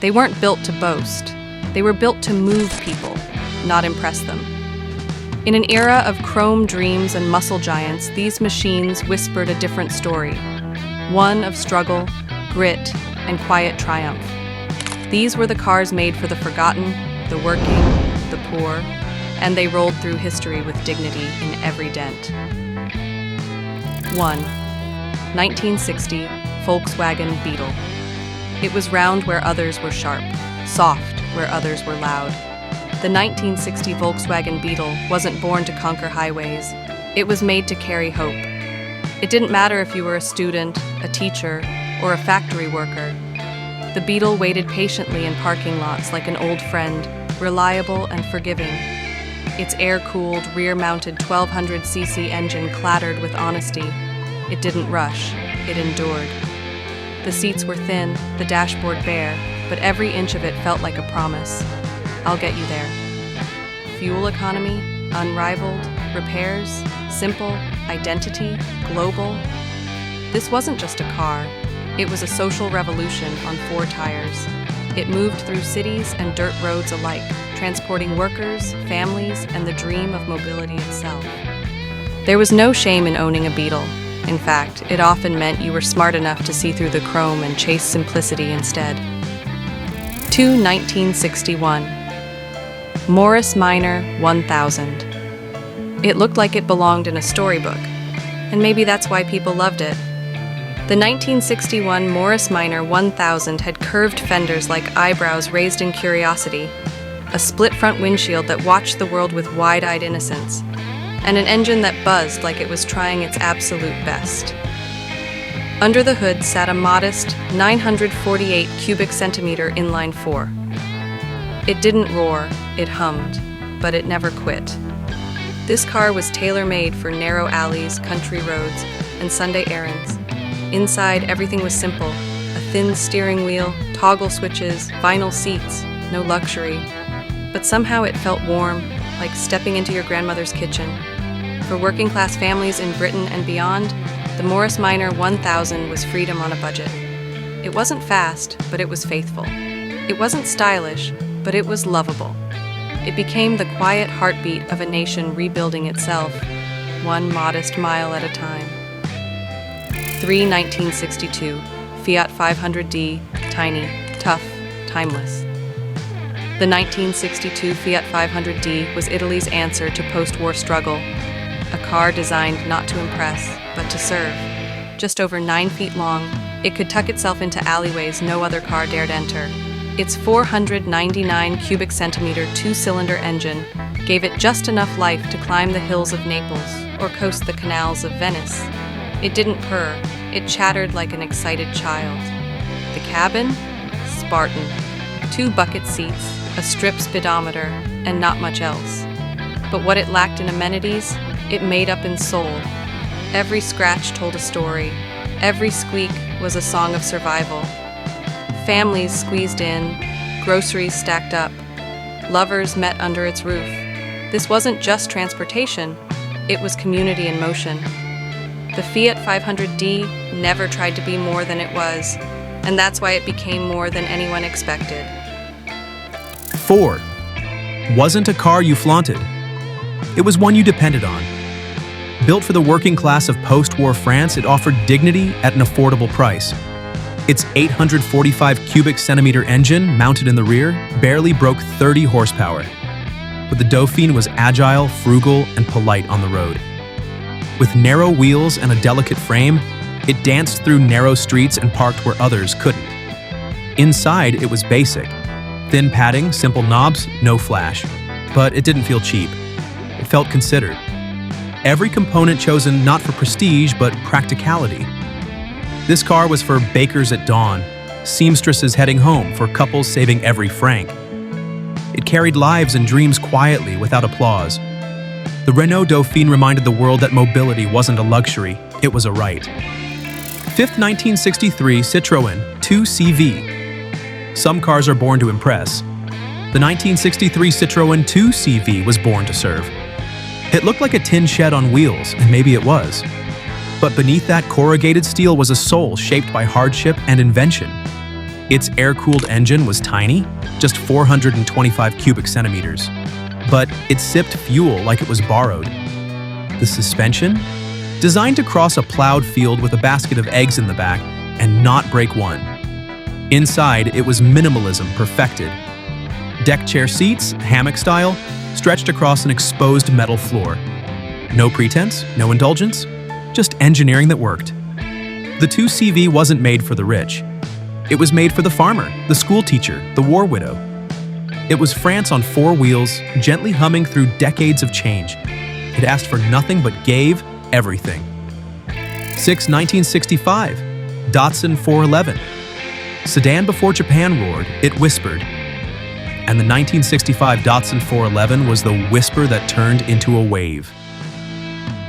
They weren't built to boast. They were built to move people, not impress them. In an era of chrome dreams and muscle giants, these machines whispered a different story. One of struggle, grit, and quiet triumph. These were the cars made for the forgotten, the working, the poor, and they rolled through history with dignity in every dent. 1. 1960 Volkswagen Beetle. It was round where others were sharp, soft where others were loud. The 1960 Volkswagen Beetle wasn't born to conquer highways. It was made to carry hope. It didn't matter if you were a student, a teacher, or a factory worker. The Beetle waited patiently in parking lots like an old friend, reliable and forgiving. Its air-cooled, rear-mounted 1200cc engine clattered with honesty. It didn't rush, it endured. The seats were thin, the dashboard bare, but every inch of it felt like a promise. I'll get you there. Fuel economy, unrivaled, repairs, simple, identity, global. This wasn't just a car. It was a social revolution on 4 tires. It moved through cities and dirt roads alike, transporting workers, families, and the dream of mobility itself. There was no shame in owning a Beetle. In fact, it often meant you were smart enough to see through the chrome and chase simplicity instead. 2. 1961 Morris Minor 1000. It looked like it belonged in a storybook, and maybe that's why people loved it. The 1961 Morris Minor 1000 had curved fenders like eyebrows raised in curiosity, a split front windshield that watched the world with wide-eyed innocence, and an engine that buzzed like it was trying its absolute best. Under the hood sat a modest 948 cubic centimeter inline 4. It didn't roar, it hummed, but it never quit. This car was tailor-made for narrow alleys, country roads, and Sunday errands. Inside, everything was simple. A thin steering wheel, toggle switches, vinyl seats, no luxury. But somehow it felt warm, like stepping into your grandmother's kitchen. For working-class families in Britain and beyond, the Morris Minor 1000 was freedom on a budget. It wasn't fast, but it was faithful. It wasn't stylish, but it was lovable. It became the quiet heartbeat of a nation rebuilding itself, one modest mile at a time. 3. 1962 Fiat 500D, tiny, tough, timeless. The 1962 Fiat 500D was Italy's answer to post-war struggle, a car designed not to impress, but to serve. Just over 9 feet long, it could tuck itself into alleyways no other car dared enter. Its 499 cubic centimeter 2-cylinder engine gave it just enough life to climb the hills of Naples or coast the canals of Venice. It didn't purr, it chattered like an excited child. The cabin? Spartan. 2 bucket seats, a strip speedometer, and not much else. But what it lacked in amenities, it made up in soul. Every scratch told a story. Every squeak was a song of survival. Families squeezed in, groceries stacked up, lovers met under its roof. This wasn't just transportation, it was community in motion. The Fiat 500D never tried to be more than it was, and that's why it became more than anyone expected. 4. Wasn't a car you flaunted. It was one you depended on. Built for the working class of post-war France, it offered dignity at an affordable price. Its 845 cubic centimeter engine, mounted in the rear, barely broke 30 horsepower. But the Dauphine was agile, frugal, and polite on the road. With narrow wheels and a delicate frame, it danced through narrow streets and parked where others couldn't. Inside, it was basic. Thin padding, simple knobs, no flash. But it didn't feel cheap. It felt considered. Every component chosen not for prestige, but practicality. This car was for bakers at dawn, seamstresses heading home, for couples saving every franc. It carried lives and dreams quietly, without applause. The Renault Dauphine reminded the world that mobility wasn't a luxury, it was a right. 5th 1963 Citroën 2CV. Some cars are born to impress. The 1963 Citroën 2CV was born to serve. It looked like a tin shed on wheels, and maybe it was. But beneath that corrugated steel was a soul shaped by hardship and invention. Its air-cooled engine was tiny, just 425 cubic centimeters, but it sipped fuel like it was borrowed. The suspension? Designed to cross a plowed field with a basket of eggs in the back and not break one. Inside, it was minimalism perfected. Deck chair seats, hammock style, stretched across an exposed metal floor. No pretense, no indulgence, just engineering that worked. The 2CV wasn't made for the rich. It was made for the farmer, the school teacher, the war widow. It was France on four wheels, gently humming through decades of change. It asked for nothing but gave everything. 1965, Datsun 411. Sedan before Japan roared, it whispered. And the 1965 Datsun 411 was the whisper that turned into a wave.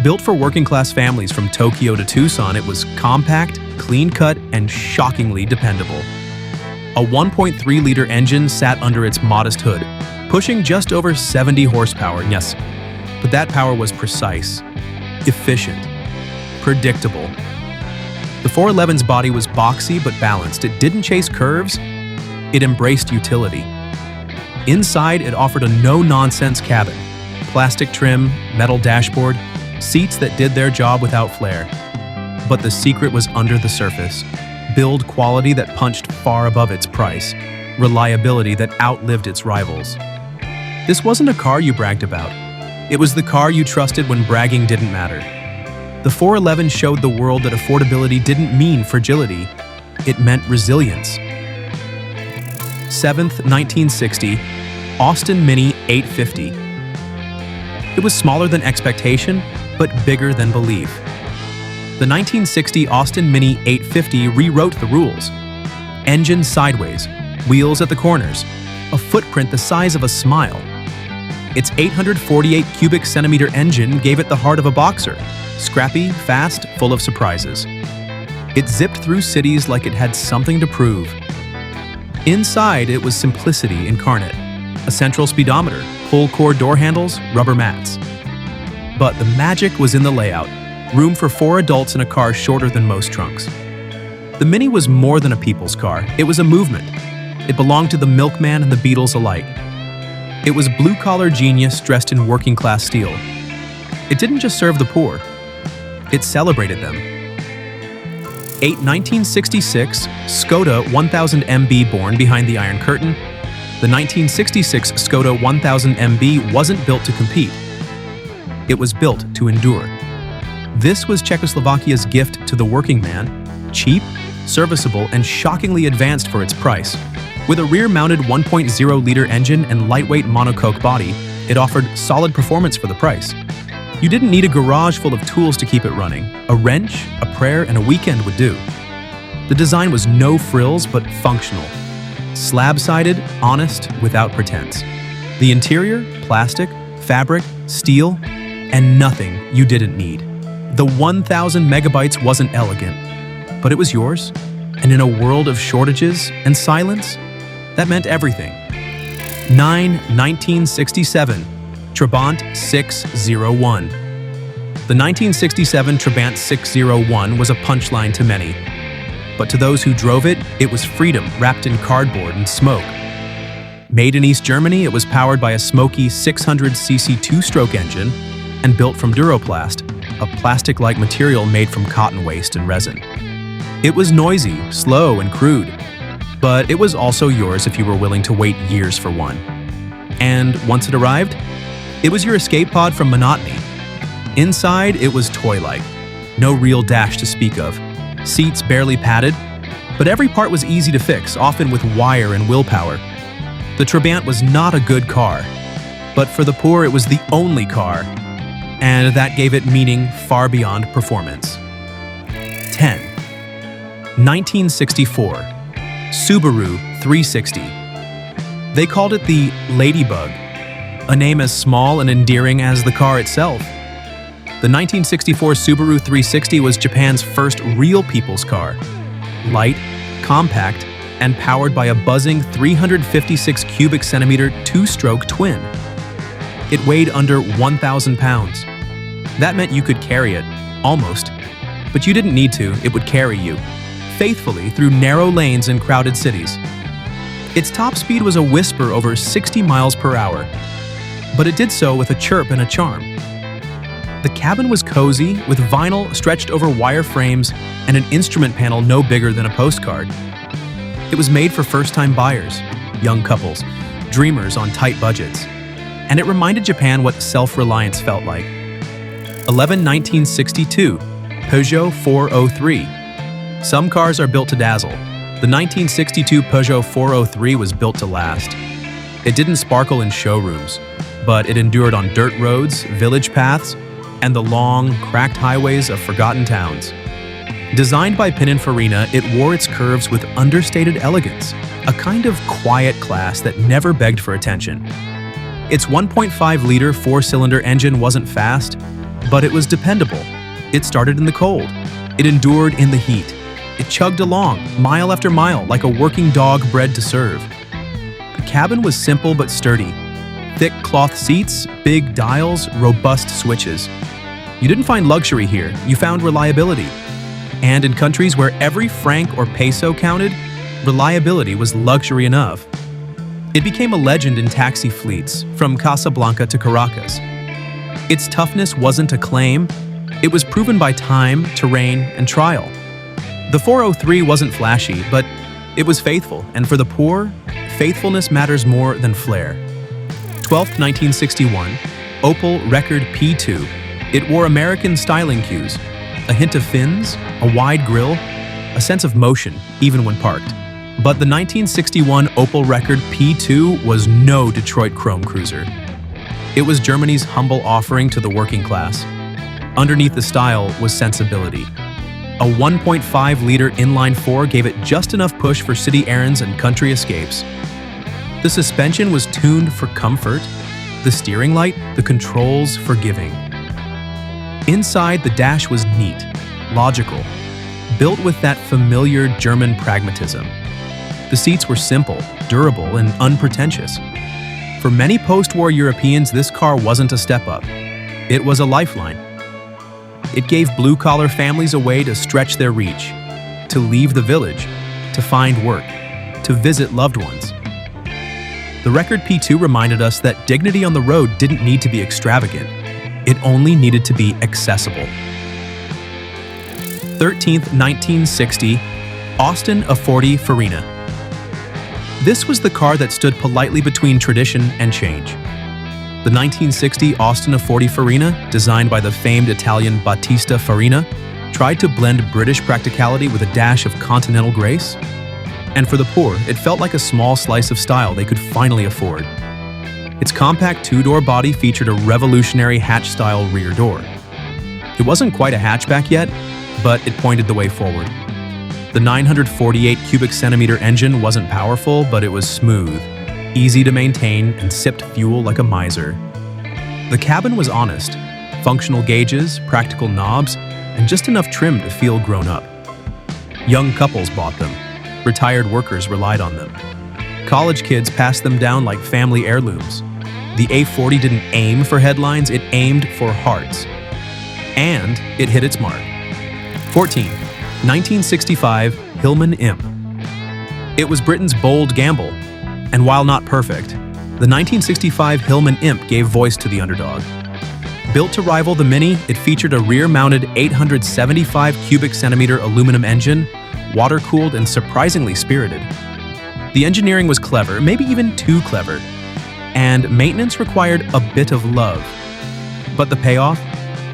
Built for working-class families from Tokyo to Tucson, it was compact, clean-cut, and shockingly dependable. A 1.3-liter engine sat under its modest hood, pushing just over 70 horsepower, yes, but that power was precise, efficient, predictable. The 411's body was boxy but balanced. It didn't chase curves, it embraced utility. Inside, it offered a no-nonsense cabin, plastic trim, metal dashboard, seats that did their job without flair. But the secret was under the surface. Build quality that punched far above its price. Reliability that outlived its rivals. This wasn't a car you bragged about. It was the car you trusted when bragging didn't matter. The 411 showed the world that affordability didn't mean fragility. It meant resilience. 7th, 1960, Austin Mini 850. It was smaller than expectation, but bigger than belief. The 1960 Austin Mini 850 rewrote the rules. Engine sideways, wheels at the corners, a footprint the size of a smile. Its 848 cubic centimeter engine gave it the heart of a boxer, scrappy, fast, full of surprises. It zipped through cities like it had something to prove. Inside, it was simplicity incarnate. A central speedometer, pull-cord door handles, rubber mats. But the magic was in the layout. Room for 4 adults in a car shorter than most trunks. The Mini was more than a people's car. It was a movement. It belonged to the milkman and the Beatles alike. It was blue-collar genius dressed in working-class steel. It didn't just serve the poor. It celebrated them. 1966 Skoda 1000 MB born behind the Iron Curtain. The 1966 Skoda 1000 MB wasn't built to compete. It was built to endure. This was Czechoslovakia's gift to the working man, cheap, serviceable, and shockingly advanced for its price. With a rear-mounted 1.0-liter engine and lightweight monocoque body, it offered solid performance for the price. You didn't need a garage full of tools to keep it running. A wrench, a prayer, and a weekend would do. The design was no frills, but functional. Slab-sided, honest, without pretense. The interior, plastic, fabric, steel, and nothing you didn't need. The 1,000 megabytes wasn't elegant, but it was yours. And in a world of shortages and silence, that meant everything. 1967, Trabant 601. The 1967 Trabant 601 was a punchline to many. But to those who drove it, it was freedom wrapped in cardboard and smoke. Made in East Germany, it was powered by a smoky 600cc two-stroke engine and built from Duroplast, a plastic-like material made from cotton waste and resin. It was noisy, slow, and crude, but it was also yours if you were willing to wait years for one. And once it arrived, it was your escape pod from monotony. Inside, it was toy-like. No real dash to speak of. Seats barely padded, but every part was easy to fix, often with wire and willpower. The Trabant was not a good car, but for the poor, it was the only car, and that gave it meaning far beyond performance. 10. 1964, Subaru 360. They called it the Ladybug, a name as small and endearing as the car itself. The 1964 Subaru 360 was Japan's first real people's car. Light, compact, and powered by a buzzing 356 cubic centimeter two-stroke twin. It weighed under 1,000 pounds. That meant you could carry it, almost. But you didn't need to, it would carry you. faithfully through narrow lanes in crowded cities. Its top speed was a whisper over 60 miles per hour, but it did so with a chirp and a charm. The cabin was cozy, with vinyl stretched over wire frames and an instrument panel no bigger than a postcard. It was made for first-time buyers, young couples, dreamers on tight budgets, and it reminded Japan what self-reliance felt like. 1962 Peugeot 403. Some cars are built to dazzle. The 1962 Peugeot 403 was built to last. It didn't sparkle in showrooms, but it endured on dirt roads, village paths, and the long, cracked highways of forgotten towns. Designed by Pininfarina, it wore its curves with understated elegance, a kind of quiet class that never begged for attention. Its 1.5-liter four-cylinder engine wasn't fast, but it was dependable. It started in the cold. It endured in the heat. It chugged along, mile after mile, like a working dog bred to serve. The cabin was simple but sturdy. Thick cloth seats, big dials, robust switches. You didn't find luxury here, you found reliability. And in countries where every franc or peso counted, reliability was luxury enough. It became a legend in taxi fleets, from Casablanca to Caracas. Its toughness wasn't a claim, it was proven by time, terrain, and trial. The 403 wasn't flashy, but it was faithful, and for the poor, faithfulness matters more than flair. 12th, 1961, Opel Rekord P2. It wore American styling cues, a hint of fins, a wide grille, a sense of motion, even when parked. But the 1961 Opel Rekord P2 was no Detroit chrome cruiser. It was Germany's humble offering to the working class. Underneath the style was sensibility. A 1.5-liter inline-four gave it just enough push for city errands and country escapes. The suspension was tuned for comfort, the steering light, the controls forgiving. Inside, the dash was neat, logical, built with that familiar German pragmatism. The seats were simple, durable, and unpretentious. For many post-war Europeans, this car wasn't a step up. It was a lifeline. It gave blue-collar families a way to stretch their reach, to leave the village, to find work, to visit loved ones. The Rekord P2 reminded us that dignity on the road didn't need to be extravagant. It only needed to be accessible. 13th, 1960, Aston A40 Farina. This was the car that stood politely between tradition and change. The 1960 Aston A40 Farina, designed by the famed Italian Battista Farina, tried to blend British practicality with a dash of continental grace. And for the poor, it felt like a small slice of style they could finally afford. Its compact two-door body featured a revolutionary hatch-style rear door. It wasn't quite a hatchback yet, but it pointed the way forward. The 948 cubic centimeter engine wasn't powerful, but it was smooth, easy to maintain, and sipped fuel like a miser. The cabin was honest, functional gauges, practical knobs, and just enough trim to feel grown up. Young couples bought them. Retired workers relied on them. College kids passed them down like family heirlooms. The A40 didn't aim for headlines, it aimed for hearts. And it hit its mark. 14. 1965 Hillman Imp. It was Britain's bold gamble, and while not perfect, the 1965 Hillman Imp gave voice to the underdog. Built to rival the Mini, it featured a rear-mounted 875 cubic centimeter aluminum engine, water-cooled and surprisingly spirited. The engineering was clever, maybe even too clever, and maintenance required a bit of love. But the payoff?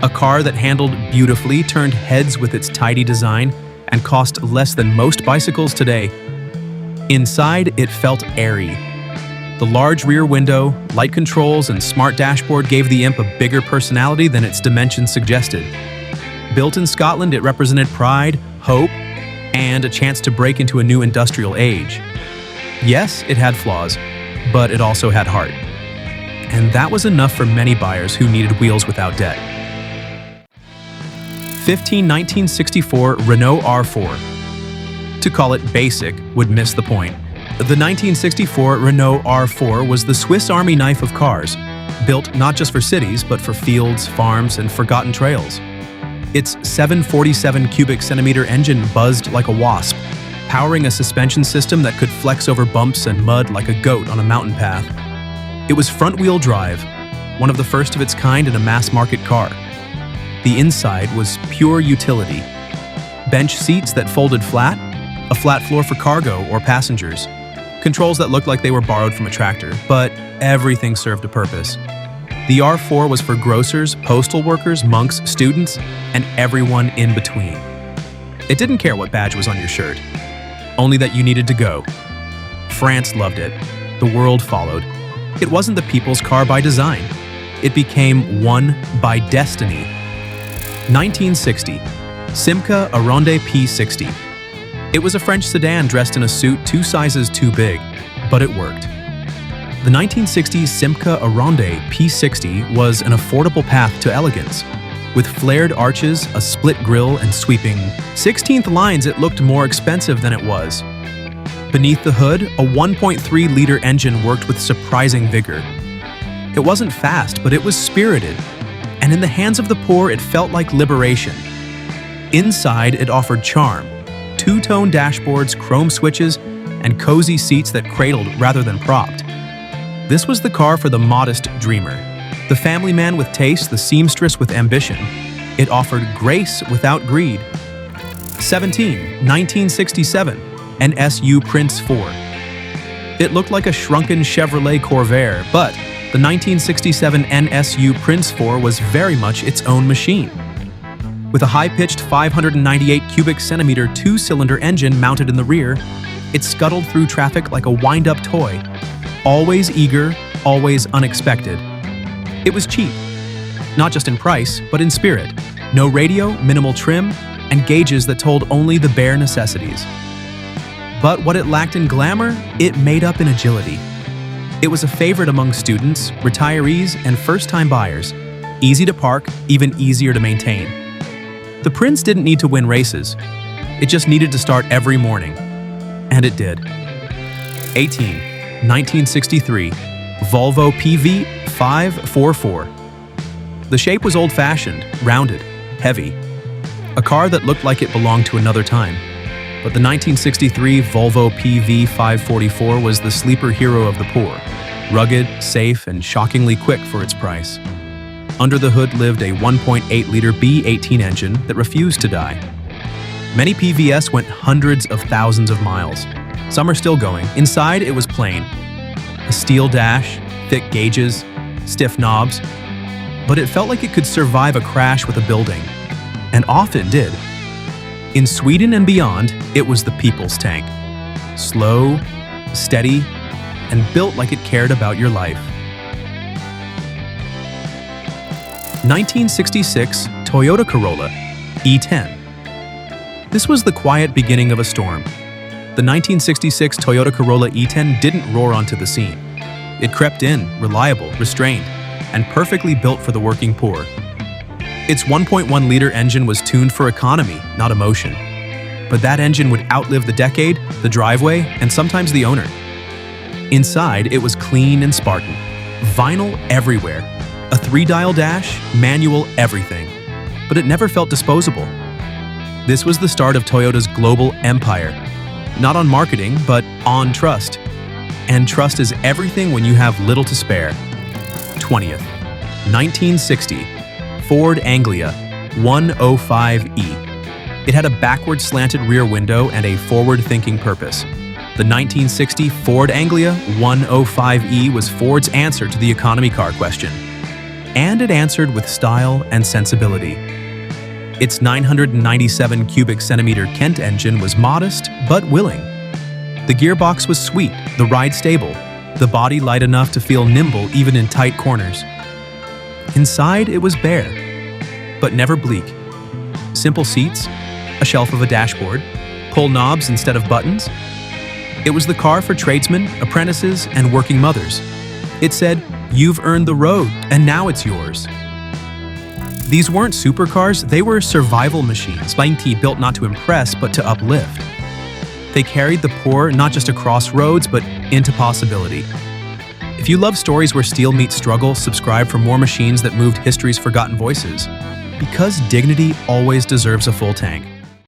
A car that handled beautifully, turned heads with its tidy design, and cost less than most bicycles today. Inside, it felt airy. The large rear window, light controls, and smart dashboard gave the Imp a bigger personality than its dimensions suggested. Built in Scotland, it represented pride, hope, and a chance to break into a new industrial age. Yes, it had flaws, but it also had heart. And that was enough for many buyers who needed wheels without debt. 15. 1964 Renault R4. To call it basic would miss the point. The 1964 Renault R4 was the Swiss Army knife of cars, built not just for cities, but for fields, farms, and forgotten trails. Its 747 cubic centimeter engine buzzed like a wasp, powering a suspension system that could flex over bumps and mud like a goat on a mountain path. It was front-wheel drive, one of the first of its kind in a mass-market car. The inside was pure utility. Bench seats that folded flat, a flat floor for cargo or passengers, controls that looked like they were borrowed from a tractor, but everything served a purpose. The R4 was for grocers, postal workers, monks, students, and everyone in between. It didn't care what badge was on your shirt, only that you needed to go. France loved it. The world followed. It wasn't the people's car by design. It became one by destiny. 1960. Simca Aronde P60. It was a French sedan dressed in a suit 2 sizes too big, but it worked. The 1960 Simca Aronde P60 was an affordable path to elegance. With flared arches, a split grille, and sweeping 16th lines, it looked more expensive than it was. Beneath the hood, a 1.3-liter engine worked with surprising vigor. It wasn't fast, but it was spirited, and in the hands of the poor, it felt like liberation. Inside, it offered charm: 2-tone dashboards, chrome switches, and cozy seats that cradled rather than propped. This was the car for the modest dreamer, the family man with taste, the seamstress with ambition. It offered grace without greed. 1967, NSU Prince 4. It looked like a shrunken Chevrolet Corvair, but the 1967 NSU Prince 4 was very much its own machine. With a high-pitched 598 cubic centimeter 2-cylinder engine mounted in the rear, it scuttled through traffic like a wind-up toy. Always eager, always unexpected. It was cheap, not just in price, but in spirit. No radio, minimal trim, and gauges that told only the bare necessities. But what it lacked in glamour, it made up in agility. It was a favorite among students, retirees, and first-time buyers. Easy to park, even easier to maintain. The Prince didn't need to win races. It just needed to start every morning. And it did. 1963, Volvo PV544. The shape was old-fashioned, rounded, heavy. A car that looked like it belonged to another time. But the 1963 Volvo PV544 was the sleeper hero of the poor, rugged, safe, and shockingly quick for its price. Under the hood lived a 1.8-liter B18 engine that refused to die. Many PVS went hundreds of thousands of miles. Some are still going. Inside, it was plain. A steel dash, thick gauges, stiff knobs. But it felt like it could survive a crash with a building, and often did. In Sweden and beyond, it was the people's tank. Slow, steady, and built like it cared about your life. 1966 Toyota Corolla E10. This was the quiet beginning of a storm. The 1966 Toyota Corolla E10 didn't roar onto the scene. It crept in, reliable, restrained, and perfectly built for the working poor. Its 1.1-liter engine was tuned for economy, not emotion. But that engine would outlive the decade, the driveway, and sometimes the owner. Inside, it was clean and Spartan. Vinyl everywhere. A 3-dial dash, manual everything. But it never felt disposable. This was the start of Toyota's global empire. Not on marketing, but on trust. And trust is everything when you have little to spare. 20th, 1960, Ford Anglia 105E. It had a backward slanted rear window and a forward-thinking purpose. The 1960 Ford Anglia 105E was Ford's answer to the economy car question. And it answered with style and sensibility. Its 997 cubic centimeter Kent engine was modest but willing. The gearbox was sweet, the ride stable, the body light enough to feel nimble even in tight corners. Inside, it was bare, but never bleak. Simple seats, a shelf of a dashboard, pull knobs instead of buttons. It was the car for tradesmen, apprentices, and working mothers. It said, "You've earned the road, and now it's yours." These weren't supercars, they were survival machines, built not to impress, but to uplift. They carried the poor not just across roads, but into possibility. If you love stories where steel meets struggle, subscribe for more machines that moved history's forgotten voices. Because dignity always deserves a full tank.